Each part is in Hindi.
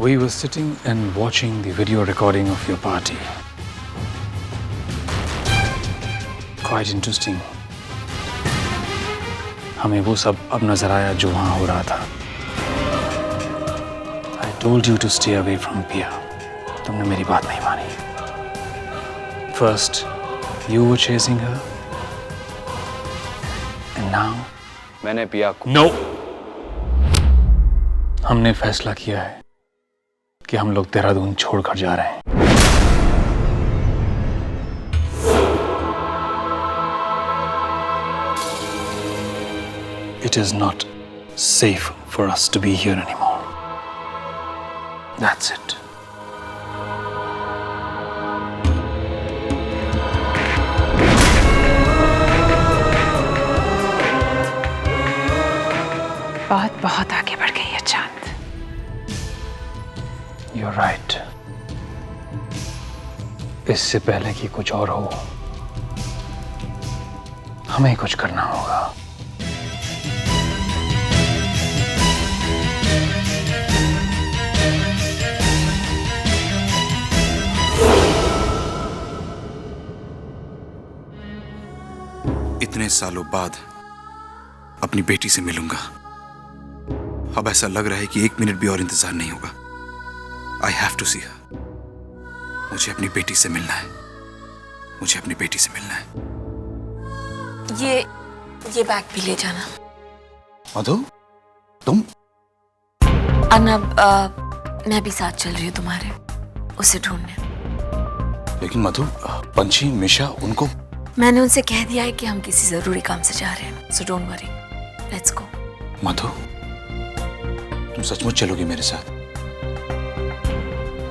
We were sitting and watching the video recording of your party. Quite interesting. हमें वो सब अब नजर आया जो वहाँ हो रहा था. I told you to stay away from Pia. तुमने मेरी बात नहीं मानी. First, you were chasing her, and now मैंने पिया को. No. हमने फैसला किया है कि हम लोग देहरादून छोड़कर जा रहे हैं. It is not safe for us to be here anymore. That's it. बात बहुत आगे बढ़ गई है चांद. You're right. इससे पहले कि कुछ और हो, हमें कुछ करना होगा. इतने सालों बाद अपनी बेटी से मिलूंगा. अब ऐसा लग रहा है कि एक मिनट भी और इंतजार नहीं होगा. आई हैव टू सी हर. मुझे अपनी बेटी से मिलना है. मुझे अपनी बेटी से मिलना है. ये बैग भी ले जाना. मधु, तुम? अर्नब, मैं भी साथ चल रही हूँ तुम्हारे, उसे ढूंढने. लेकिन मधु, पंछी, मिशा, उनको मैंने उनसे कह दिया है कि हम किसी जरूरी काम से जा रहे हैं. So don't worry, let's go. Madhu, तुम सचमुच चलोगी मेरे साथ?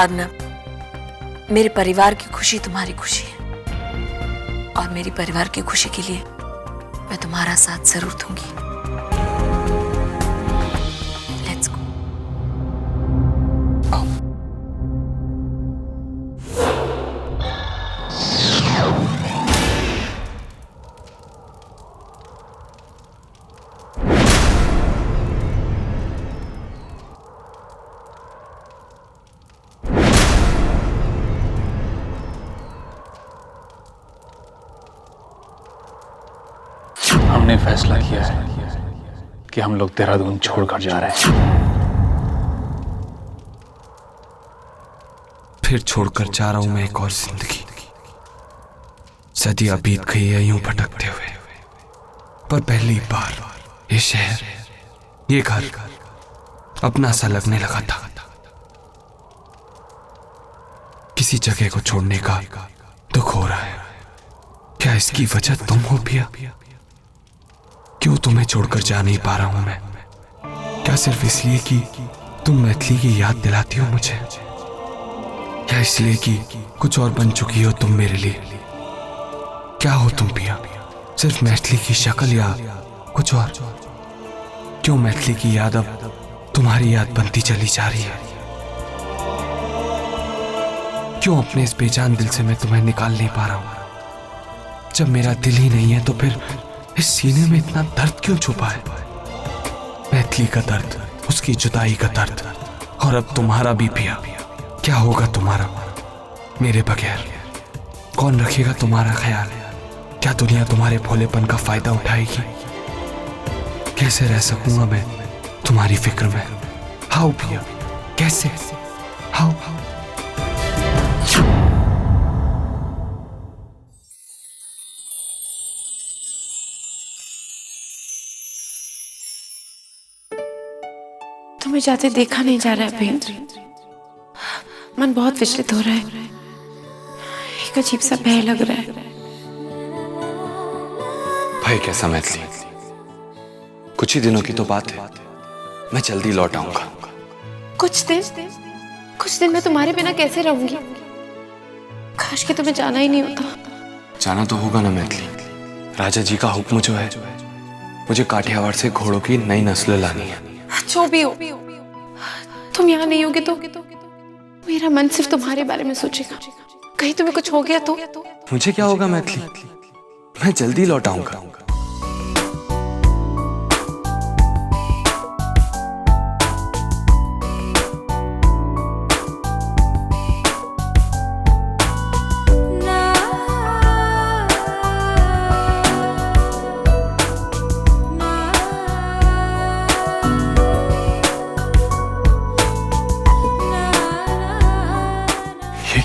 अर्नब, मेरे परिवार की खुशी तुम्हारी खुशी है, और मेरी परिवार की खुशी के लिए मैं तुम्हारा साथ जरूर दूंगी. Let's go. आओ. हमने फैसला किया है कि हम लोग देहरादून छोड़कर जा रहे हैं. फिर छोड़कर जा रहा हूं मैं एक और जिंदगी. सदियां बीत गई है यूं भटकते हुए, पर पहली बार ये शहर, ये घर अपना सा लगने लगा था. किसी जगह को छोड़ने का दुख हो रहा है. क्या इसकी वजह तुम हो पिया? क्यों तुम्हें छोड़कर जा नहीं पा रहा हूं मैं? क्या सिर्फ इसलिए कि तुम मैथिली की याद दिलाती हो मुझे, या इसलिए कि कुछ और बन चुकी हो तुम मेरे लिए? क्या हो तुम पिया? सिर्फ मैथिली की शक्ल या कुछ और? क्यों मैथिली की याद अब तुम्हारी याद बनती चली जा रही है? क्यों अपने इस बेजान दिल से मैं तुम्हें निकाल नहीं पा रहा हूं? जब मेरा दिल ही नहीं है तो फिर इस सीने में इतना दर्द क्यों छुपा है? मैथिली का दर्द, उसकी जुदाई का दर्द, और अब तुम्हारा भी पिया. क्या होगा तुम्हारा मेरे बगैर? कौन रखेगा तुम्हारा ख्याल? क्या दुनिया तुम्हारे भोलेपन का फायदा उठाएगी? कैसे रह सकूंगा मैं तुम्हारी फिक्र में? हाउ पिया, कैसे? हाउ? तुम्हें जाते देखा नहीं जा रहा है महेंद्र. मन बहुत विचलित हो रहा है. एक अजीब सा भय लग रहा है. भाई कैसा मैथिली? कुछ ही दिनों की तो बात है. मैं जल्दी लौट आऊंगा. कुछ दिन मैं तुम्हारे बिना कैसे रहूंगी? काश कि तुम्हें जाना ही नहीं होता. जाना तो होगा ना मैथिली. राजा जी का हुक्म जो है, मुझे काठियावाड़ से घोड़ों की नई नस्ल लानी है. जो भी हो, तुम यहाँ नहीं होगे तो मेरा मन सिर्फ तुम्हारे बारे में सोचेगा. कहीं तुम्हें कुछ हो गया तो? मुझे क्या होगा मैथिली? मैं जल्दी लौट आऊंगा.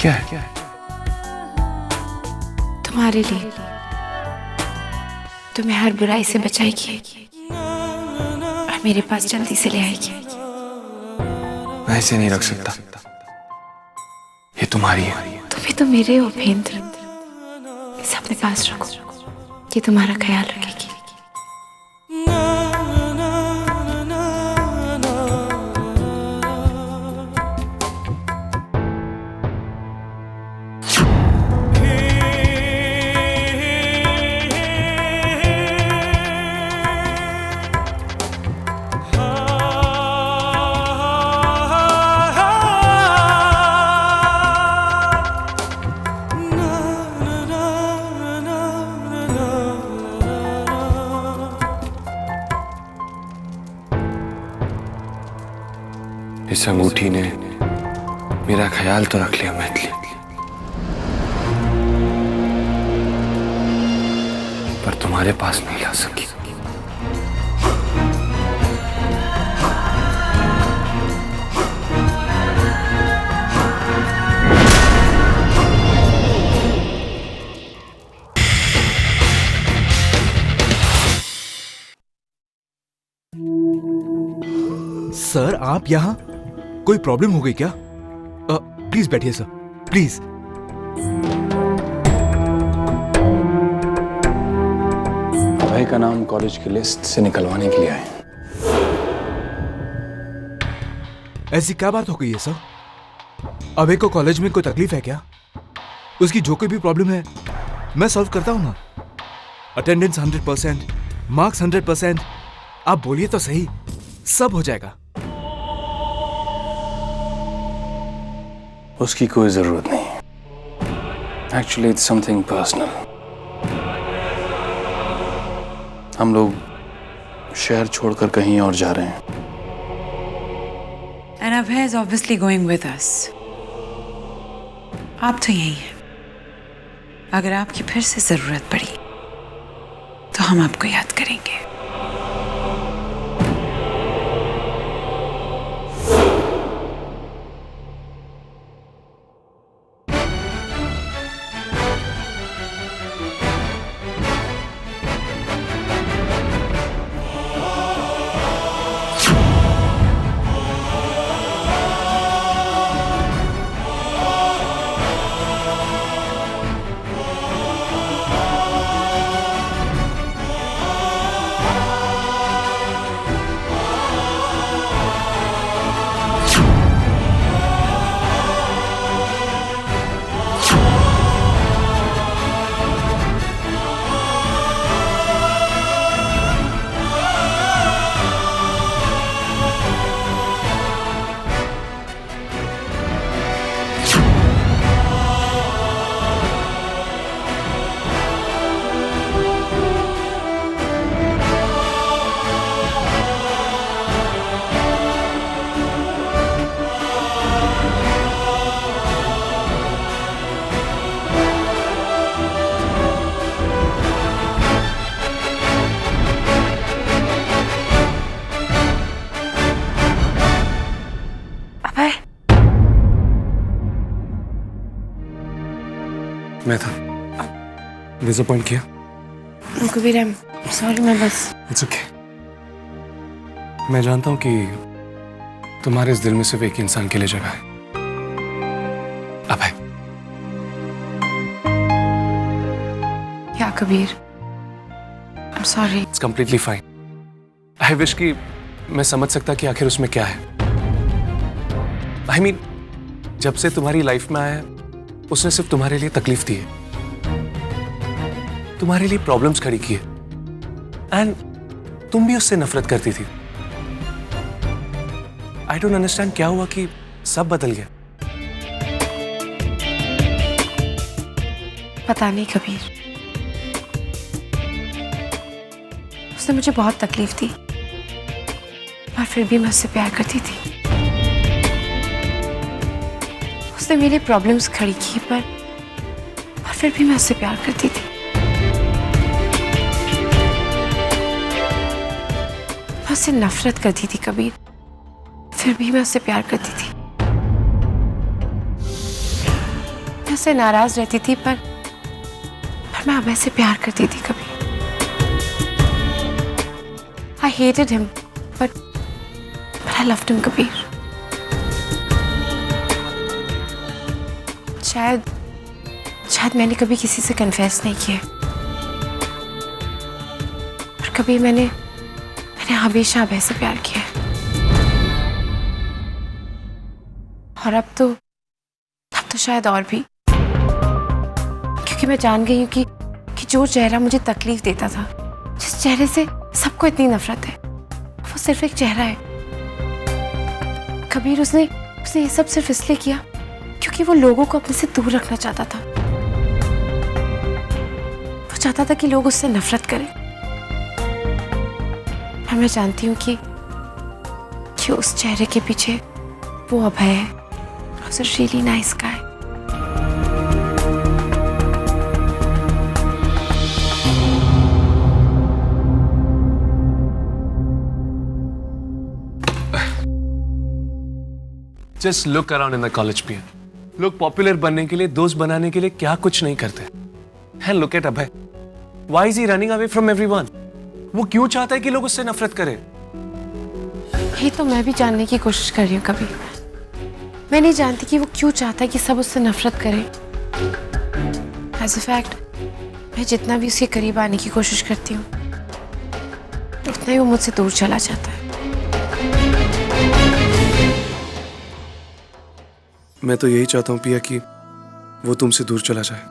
क्या है? तुम्हारे लिए। तुम्हें हर बुराई से बचाएगी और मेरे पास जल्दी से ले आएगी। मैं इसे नहीं रख सकता, ये तुम्हारी है। तुम भी तो मेरे हो भेंद्र, इसे अपने पास रखो, ये तुम्हारा ख्याल रखेगी। इस अंगूठी ने मेरा ख्याल तो रख लिया मैथिली, पर तुम्हारे पास नहीं ला सकी। सर आप यहाँ? कोई प्रॉब्लम हो गई क्या? प्लीज बैठिए सर, प्लीज। भाई का नाम कॉलेज की लिस्ट से निकलवाने के लिए आए। ऐसी क्या बात हो गई है सर? अभय को कॉलेज में कोई तकलीफ है क्या? उसकी जो कोई भी प्रॉब्लम है मैं सॉल्व करता हूँ ना। Attendance 100%, marks 100%। आप बोलिए तो सही, सब हो जाएगा। उसकी कोई जरूरत नहीं। Actually it's something personal. हम लोग शहर छोड़कर कहीं और जा रहे हैं। And Abhay is obviously going with us. आप तो यही हैं। अगर आपकी फिर से जरूरत पड़ी तो हम आपको याद करेंगे। मैं था डिसअपॉइंट किया। कबीर आई एम सॉरी, मैं बस। It's okay. मैं जानता हूं कि तुम्हारे इस दिल में सिर्फ एक इंसान के लिए जगह है, अभय। क्या Kabir? I am sorry. It's completely fine. I wish कि मैं समझ सकता कि आखिर उसमें क्या है। आई मीन, जब से तुम्हारी लाइफ में आया है उसने सिर्फ तुम्हारे लिए तकलीफ दी है, तुम्हारे लिए प्रॉब्लम्स खड़ी की है, एंड तुम भी उससे नफरत करती थी। आई डोंट अंडरस्टैंड क्या हुआ कि सब बदल गया। पता नहीं कबीर, उसने मुझे बहुत तकलीफ दी और फिर भी मैं उससे प्यार करती थी। उसने मेरी प्रॉब्लम्स खड़ी की और फिर भी मैं उससे प्यार करती थी। मैं उससे नफरत करती थी कबीर, फिर भी मैं उससे प्यार करती थी। मैं उससे नाराज रहती थी, पर मैं अभय से प्यार करती थी कभी। I hated him, but I loved him, Kabir. शायद मैंने कभी किसी से कन्फेस नहीं किया, पर कभी मैंने हमेशा अभय से प्यार किया। और अब तो शायद और भी, क्योंकि मैं जान गई हूँ कि जो चेहरा मुझे तकलीफ देता था, जिस चेहरे से सबको इतनी नफरत है, वो सिर्फ एक चेहरा है। कबीर उसने ये सब सिर्फ इसलिए किया क्योंकि वो लोगों को अपने से दूर रखना चाहता था। वो चाहता था कि लोग उससे नफरत करें। और मैं जानती हूँ कि उस चेहरे के पीछे वो अभय है। He's a really nice guy. Just look around in the college pier. लोग पॉपुलर बनने के लिए, दोस्त बनाने के लिए क्या कुछ नहीं करते। And look at Abhay. Why is he running away from everyone? वो क्यों चाहता है कि लोग उससे नफरत करें? ये तो मैं भी जानने की कोशिश कर रही हूँ कभी। मैं नहीं जानती कि वो क्यों चाहता है कि सब उससे नफरत करें। As a fact, मैं जितना भी उसके करीब आने की कोशिश करती हूँ, उतना ही वो मुझसे दूर चला जाता है। मैं तो यही चाहता हूँ पिया कि वो तुमसे दूर चला जाए,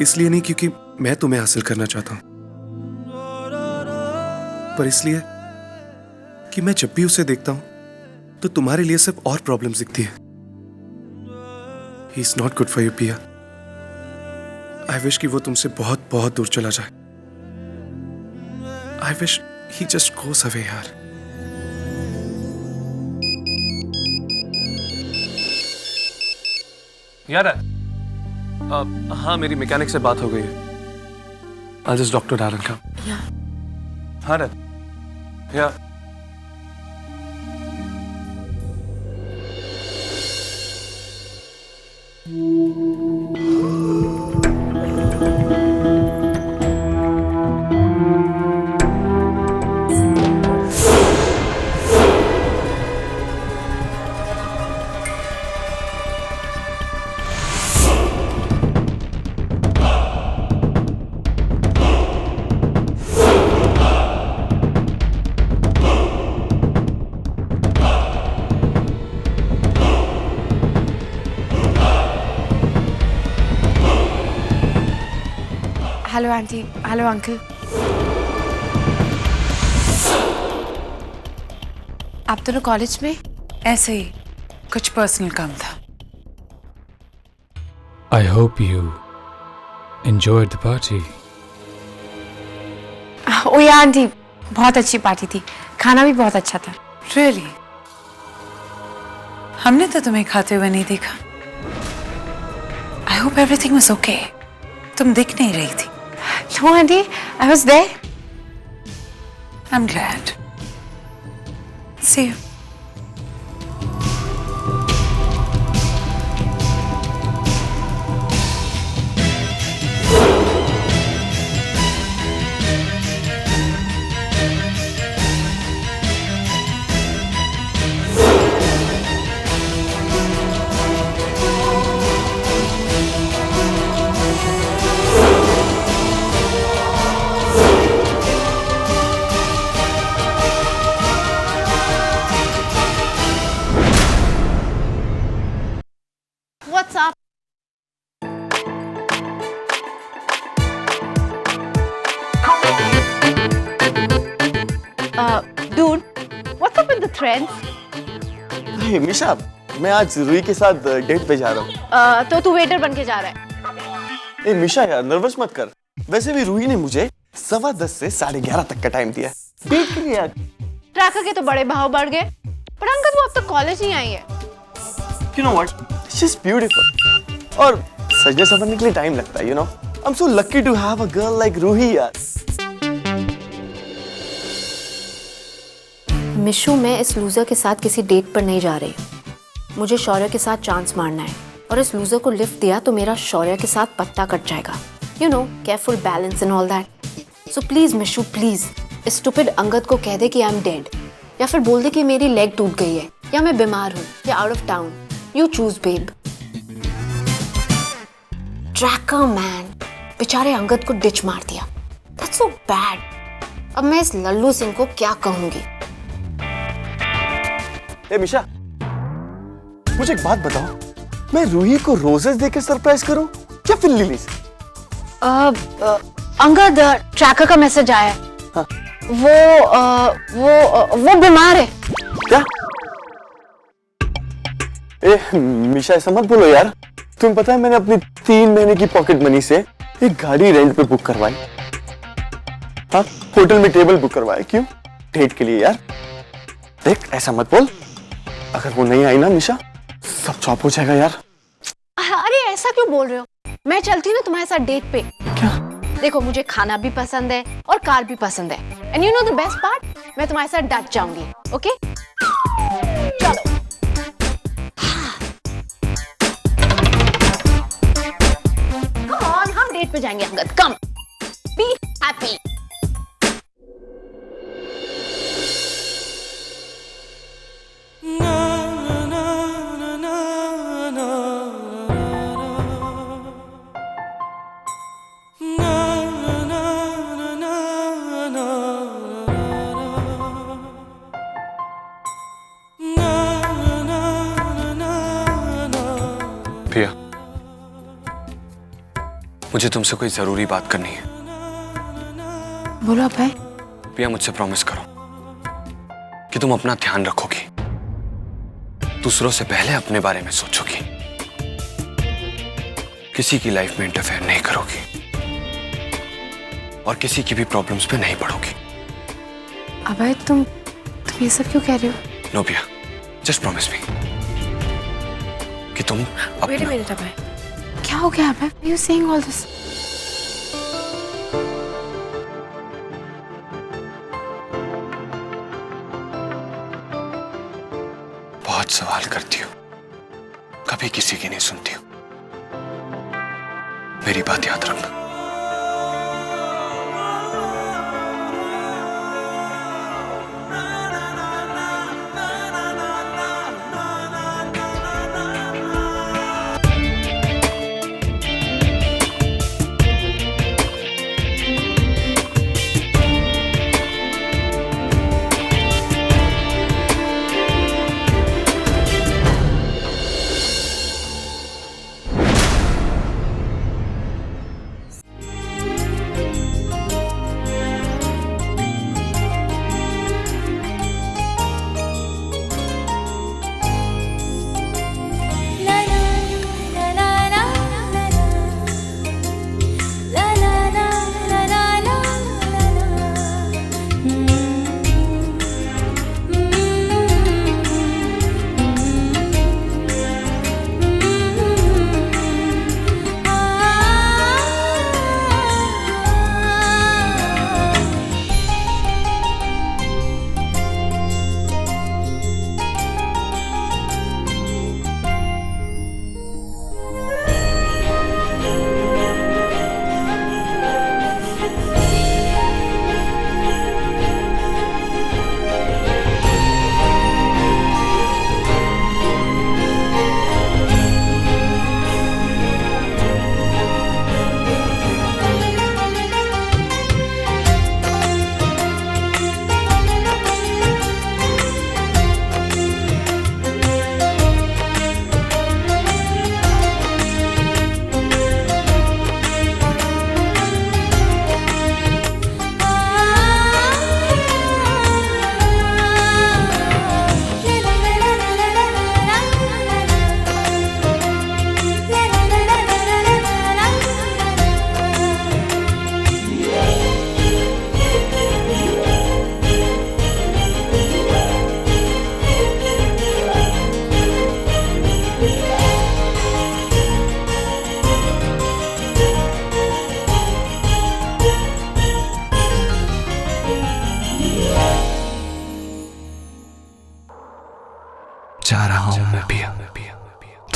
इसलिए नहीं क्योंकि मैं तुम्हें हासिल करना चाहता हूँ, पर इसलिए कि मैं जब भी उसे देखता हूँ तो तुम्हारे लिए सिर्फ और प्रॉब्लम्स दिखती है। He is not good for you, पिया। I wish कि वो तुमसे बहुत बहुत दूर चला जाए। I wish he just goes away, यार। यार हाँ, मेरी मैकेनिक से बात हो गई है। I'll just talk to Darren का। हाँ रत, या हेलो आंटी, हेलो अंकल। आप दोनों कॉलेज में? ऐसे ही कुछ पर्सनल काम था। I hope you enjoyed the party. ओ या आंटी, बहुत अच्छी पार्टी थी, खाना भी बहुत अच्छा था। रियली? हमने तो तुम्हें खाते हुए नहीं देखा। I hope everything was okay. तुम दिख नहीं रही थी। No, auntie, I was there. I'm glad. See you. What's up? Dude, what's up with the trends? हे मिशा, मैं आज रूही के साथ डेट पे जा रहा हूँ। तो तू वेटर बन के जा रहा है? ए मिशा यार, नर्वस मत कर। वैसे भी रूही ने मुझे 10:15 से 11:30 तक का टाइम दिया है। डेट के लिए यार। ट्रैकर के तो बड़े भाव बढ़ गए, पर अंकल वो अब तक कॉलेज नहीं आई है। You know what? She's beautiful. और सजने संवरने के लिए टाइम लगता है, you know. I'm so lucky to have a girl like Ruhi यार। मिशु, मैं इस लूजर के साथ किसी डेट पर नहीं जा रही। मुझे शौर्य के साथ चांस मारना है। और इस लूजर को लिफ्ट दिया तो मेरा शौर्य के साथ पत्ता कट जाएगा। You know, careful balance and all that. So please Mishu, please इस स्टूपिड अंगद को कह दे कि आई एम डेड, या फिर बोल दे कि मेरी लेग टूट गई है, या मैं बीमार हूँ, या out of town. You choose babe. Tracker man, बेचारे अंगद को डिच मार दिया। That's so bad. अब मैं इस लल्लू सिंह को क्या कहूंगी? ए मिशा, मुझे एक बात बताओ, मैं रूही को रोजेस देकर सरप्राइज करूं या फिर लिलीज? अंगद, ट्रैकर का मैसेज आया है। हाँ। वो बीमार है। क्या? ए मिशा, ऐसा मत बोलो यार। तुम्हें पता है मैंने अपनी 3 महीने की पॉकेट मनी से एक गाड़ी रेंट पे बुक करवाई। हाँ, होटल में टेबल बुक करवाया। क्यों? डेट के लिए यार। देख, ऐसा मत बोल। अगर वो नहीं आई ना मिशा, सब चॉप हो जाएगा यार। अरे ऐसा क्यों बोल रहे हो? मैं चलती हूँ ना तुम्हारे साथ डेट पे। क्या? देखो, मुझे खाना भी पसंद है और कार भी पसंद है। And you know the best part, मैं तुम्हारे साथ डच जाऊंगी। ओके, चलो। कम ऑन, हम डेट पे जाएंगे अंगद। कम, बी हैप्पी। प्रिया, मुझे तुमसे कोई जरूरी बात करनी है। बोलो भाई। प्रिया, मुझसे प्रॉमिस करो कि तुम अपना ध्यान रखोगी, दूसरों से पहले अपने बारे में सोचोगी, किसी की लाइफ में इंटरफेयर नहीं करोगी और किसी की भी प्रॉब्लम्स पे नहीं पड़ोगी। अबे तुम ये सब क्यों कह रहे हो? नो प्रिया, जस्ट प्रॉमिस मी कि तुम वेट अ मिनट। अबे क्या हो गया? अबे यू सेइंग ऑल दिस? बहुत सवाल करती हो, कभी किसी की नहीं सुनती हो। मेरी बात याद रखना।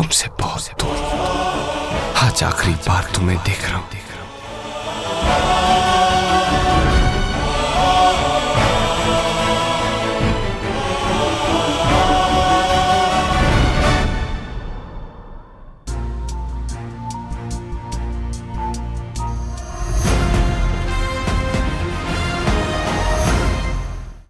तुमसे बहुत दूर। आज आखिरी बार तुम्हें देख रहा हूं।